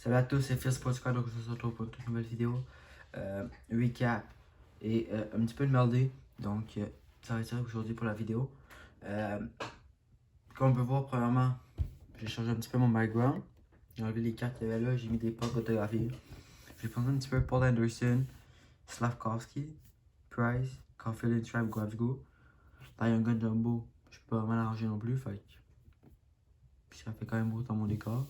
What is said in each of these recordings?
Salut à tous, c'est Fils Podcast, donc on se retrouve pour une toute nouvelle vidéo. Recap et un petit peu de meldé. Donc ça va être ça aujourd'hui pour la vidéo. Comme on peut voir, premièrement, j'ai changé un petit peu mon background. J'ai enlevé les cartes qu'il y avait là, j'ai mis des pocs photographiés. J'ai pensé un petit peu Paul Anderson, Slavkovski, Price, Caulfield, Stripe, Gravgo. Là, il y a un gun jumbo, je peux pas vraiment l'arranger non plus, fait que ça fait quand même beau dans mon décor.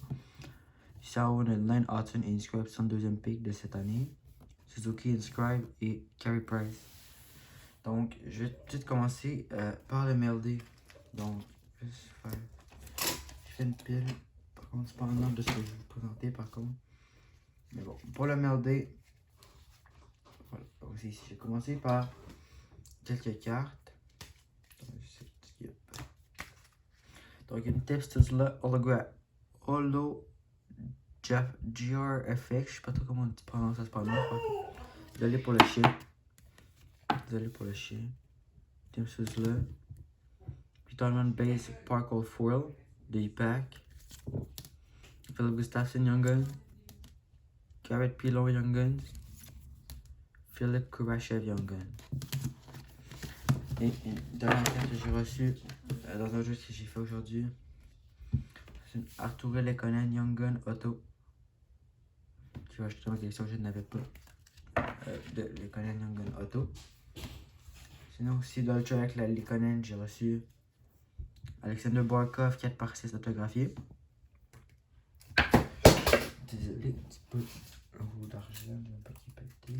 Xiaomi Line Hudson et Inscribe sont le 2e pick de cette année. Suzuki Inscribe et Carey Price. Donc, je vais tout de suite commencer par le MLD. Donc, je fais une pile. Par contre, c'est pas un ordre de ce que je vais vous présenter par contre. Mais bon, pour le MLD, voilà. Donc, c'est ici. J'ai commencé par quelques cartes. Donc, une Tepstuzla Holograph. Jeff GRFX, je sais pas trop comment on prononce ça, c'est pas mal. Désolé pour le chien. Désolé pour le chien. Tim Sizzler. Retirement Base Parkle Foil. D-Pack. Philip Gustafson Young Guns. Garrett Pilon Young Guns. Philip Kourachev Young Guns. Et une dernière carte que j'ai reçue dans un jeu que j'ai fait aujourd'hui. C'est une Arturo Lekonen Young Gun Auto. Qui va acheter ma collection, je n'avais pas. De Lekonen Young Gun Auto. Sinon aussi d'Ultra avec la Lekonen, j'ai reçu Alexander Barkov 4x6 autographié. Désolé, un petit peu rouge d'argent, un peu qui pété.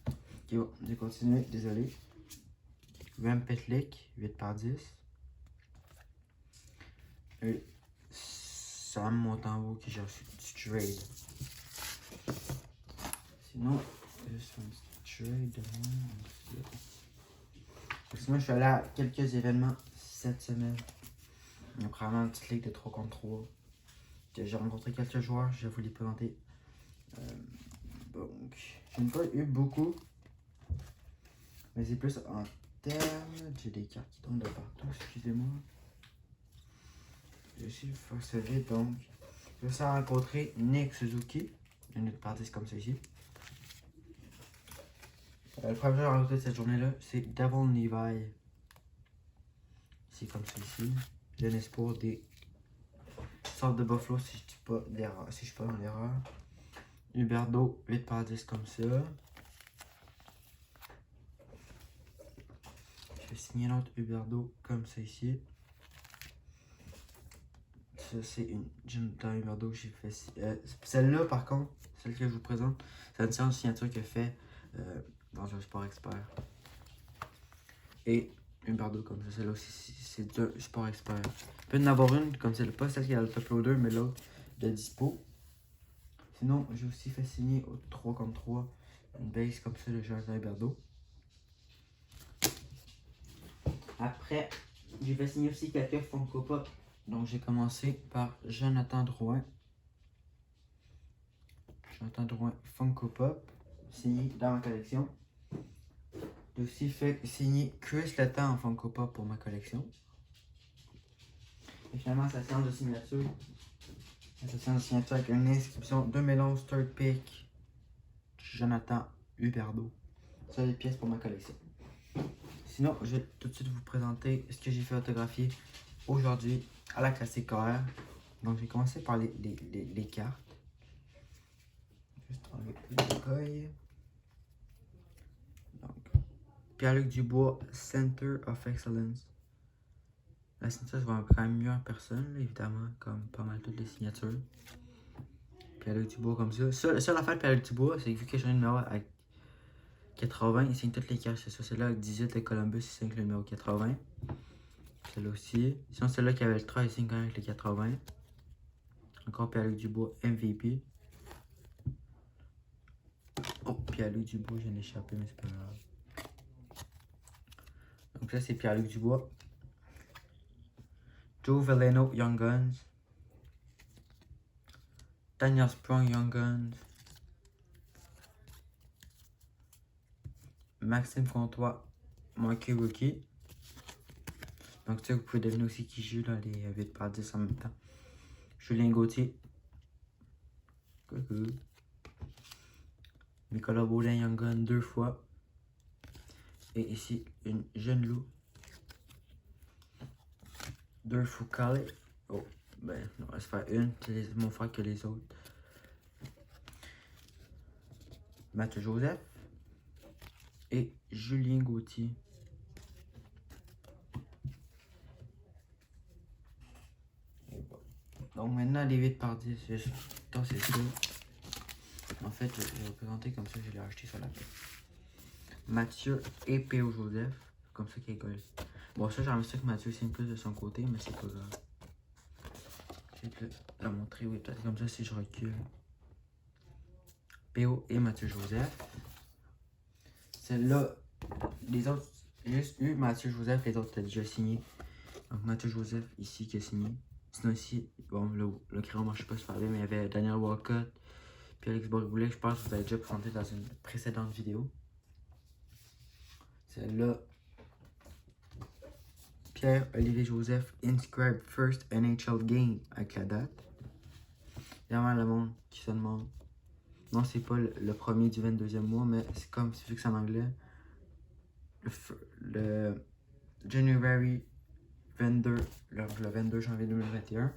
Ok, bon, j'ai continué, désolé. Rem Petlik 8x10. Et Sam Montembeau que j'ai reçu du trade. Sinon, juste un petit trade de moi. Sinon, je suis allé à quelques événements cette semaine. Il y a probablement une petite ligue de 3 contre 3. J'ai rencontré quelques joueurs, je vais vous les présenter. Donc, je n'ai pas eu beaucoup. Mais c'est plus en termes. J'ai des cartes qui tombent de partout, excusez-moi. Je suis forcevé donc. Je vais rencontrer Nick Suzuki. Une autre partie comme ça ici. Le premier jeu à rencontrer cette journée-là, c'est Devon Levi. C'est comme ça ici. J'ai un espoir des sortes de Buffalo si je dis pas d'erreur. Si je suis pas dans l'erreur. Huberdo 8x10 comme ça. Je vais signer l'autre Huberdo comme ça ici. Ça c'est une Jonathan Huberdo que j'ai fait. Celle-là par contre, celle que je vous présente, c'est une séance de signature que fait dans un sport expert. Et Huberdo comme ça, celle-là aussi c'est un sport expert. Il peut y en avoir une comme celle, pas celle qui a le top loader, mais l'autre de dispo. Sinon, j'ai aussi fait signer au 3 contre 3 une base comme ça de Jonathan Huberdo. Après, j'ai fait signer aussi quelques Funko Pop. Donc, j'ai commencé par Jonathan Drouin. Jonathan Drouin Funko Pop, signé dans ma collection. J'ai aussi fait signer Chris Letang en Funko Pop pour ma collection. Et finalement, sa séance de signature. Sa séance de signature avec une inscription 2011 third pick Jonathan Huberdo. Ça, les pièces pour ma collection. Sinon, je vais tout de suite vous présenter ce que j'ai fait autographier aujourd'hui à la classique KR. Donc, j'ai commencé par les cartes. Juste enlever le coille. Donc, Pierre-Luc Dubois, Center of Excellence. La signature se voit quand même mieux en personne, là, évidemment, comme pas mal toutes les signatures. Pierre-Luc Dubois comme ça. Ça l'affaire de Pierre-Luc Dubois, c'est que vu que j'ai un numéro avec 80, il signe toutes les cartes. C'est ça, celle-là avec 18 de Columbus, il signe le numéro 80. Celle-là aussi. Sinon, celle-là qui avait le 3, il signe quand même avec les 80. Encore Pierre-Luc Dubois, MVP. Oh, Pierre-Luc Dubois, j'ai échappé, mais c'est pas grave. Donc là, c'est Pierre-Luc Dubois. Joe Veleno, Young Guns. Daniel Sprong, Young Guns. Maxime Comtois, Marqué Rookie. Donc, tu sais, vous pouvez deviner aussi qui joue dans les 8x10 en même temps. Julien Gauthier. Coucou. Nicolas Baudin Young Gun 2 fois. Et ici, une jeune loup. 2 Foucault. Oh, ben, on va se faire une. C'est mon frère que les autres. Mathieu Joseph. Et Julien Gauthier. Donc maintenant, les 8 par 10, c'est ça. En fait, je vais représenter comme ça, je l'ai acheté sur la tête. Mathieu et P.O. Joseph, comme ça qu'il colle. Bon, ça, j'aimerais ça que Mathieu signe plus de son côté, mais c'est pas grave. Je vais te la montrer, oui, peut-être comme ça si je recule. P.O. et Mathieu Joseph. Celle-là, les autres, j'ai juste eu Mathieu Joseph, les autres, t'as déjà signé. Donc Mathieu Joseph, ici, qui a signé. Sinon ici, bon, le crayon marche pas super bien, mais il y avait Daniel Walcott, puis Alex Borgoulet, je pense que vous avez déjà présenté dans une précédente vidéo. Celle-là, Pierre-Olivier Joseph, Inscribe First NHL Game, avec la date. Évidemment, le monde qui se demande. Non, c'est pas le premier du 22e mois, mais c'est comme, c'est vu que c'est en anglais. Le January 22, le 22 janvier 2021.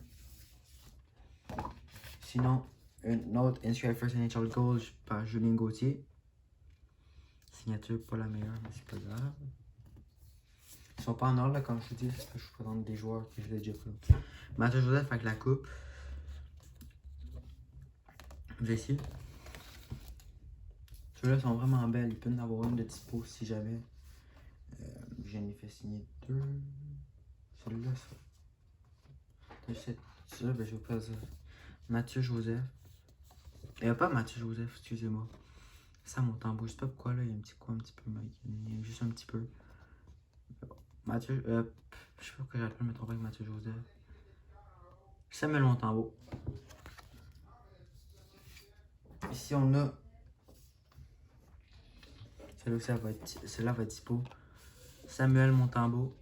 Sinon, une autre Inscribe First NHL Goal par Julien Gauthier. Signature pas la meilleure, mais c'est pas grave. Ils sont pas en ordre, là, comme je vous dis, c'est parce que je vous présente des joueurs que je vous ai déjà présentés. Mathieu Joseph avec la coupe. J'ai ici. Ceux-là sont vraiment belles. Il peut en avoir une de dispo si jamais. J'en ai fait signer 2. Celle-là, ça. Ça, ben, je vais pas dire. Mathieu Joseph. Il n'y a pas Mathieu Joseph, excusez-moi. Ça, mon tambour, je sais pas pourquoi là, il y a un petit coup un petit peu magané. Juste un petit peu. Mathieu, je sais pas pourquoi j'arrête pas de me tromper avec Mathieu Joseph. Samuel Montembeault. Ici, on a. Celle-là va être dispo. Samuel Montembeault.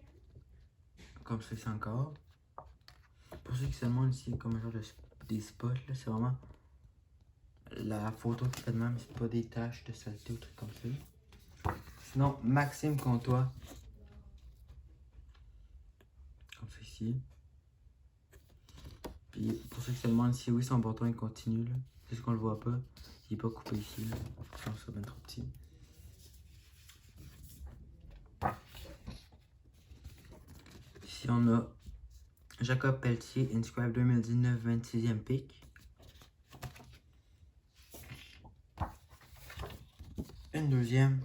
Comme ça, c'est encore. Pour ceux qui se demandent ici, comme un genre des spots, là, c'est vraiment la photo qui fait de même, c'est pas des taches de saleté ou trucs comme ça. Sinon, Maxime Comtois. Comme ça ici. Puis pour ceux qui se demandent si oui, son bâton il continue, là. C'est ce qu'on le voit pas. Il est pas coupé ici, là. Je pense que ça va être trop petit. Ici, on a Jacob Pelletier, Inscribe 2019, 26e pick. Une deuxième.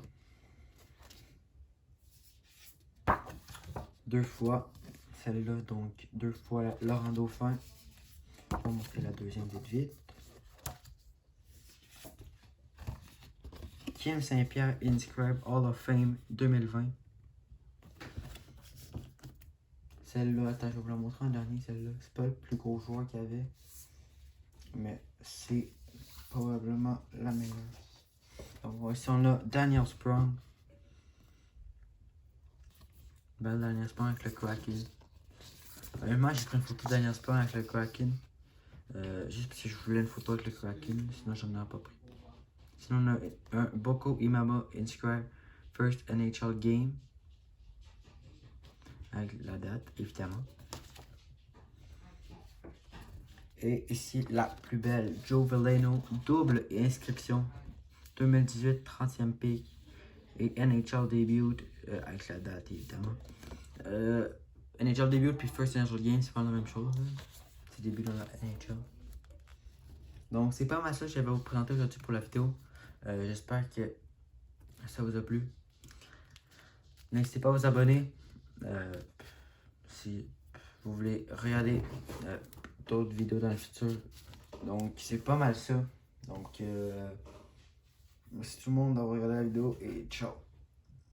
2 fois. Celle-là, donc 2 fois Laurent Dauphin. Je vais vous montrer la deuxième vite. Kim Saint-Pierre, Inscribe Hall of Fame 2020. Celle-là, attends, je vais vous la montrer en dernier. Celle-là, c'est pas le plus gros joueur qu'il y avait, mais c'est probablement la meilleure. Donc, ici, on a Daniel Sprong. Belle Daniel Sprong avec le Kraken. Honnêtement, j'ai pris une photo de Daniel Sprong avec le Kraken. Juste parce que je voulais une photo avec le Kraken, sinon j'en ai pas pris. Sinon, on a un Boko Imama Inscribe First NHL Game. Avec la date, évidemment. Et ici, la plus belle, Joe Veleno, double inscription. 2018, 30e pick. Et NHL Debut, avec la date, évidemment. NHL Debut puis First NHL Game, c'est pas la même chose. Hein. C'est début dans la NHL. Donc, c'est pas mal ça que j'avais à vous présenter aujourd'hui pour la vidéo. J'espère que ça vous a plu. N'hésitez pas à vous abonner. Si vous voulez regarder d'autres vidéos dans le futur. Donc, c'est pas mal ça. Donc, merci tout le monde d'avoir regardé la vidéo et ciao!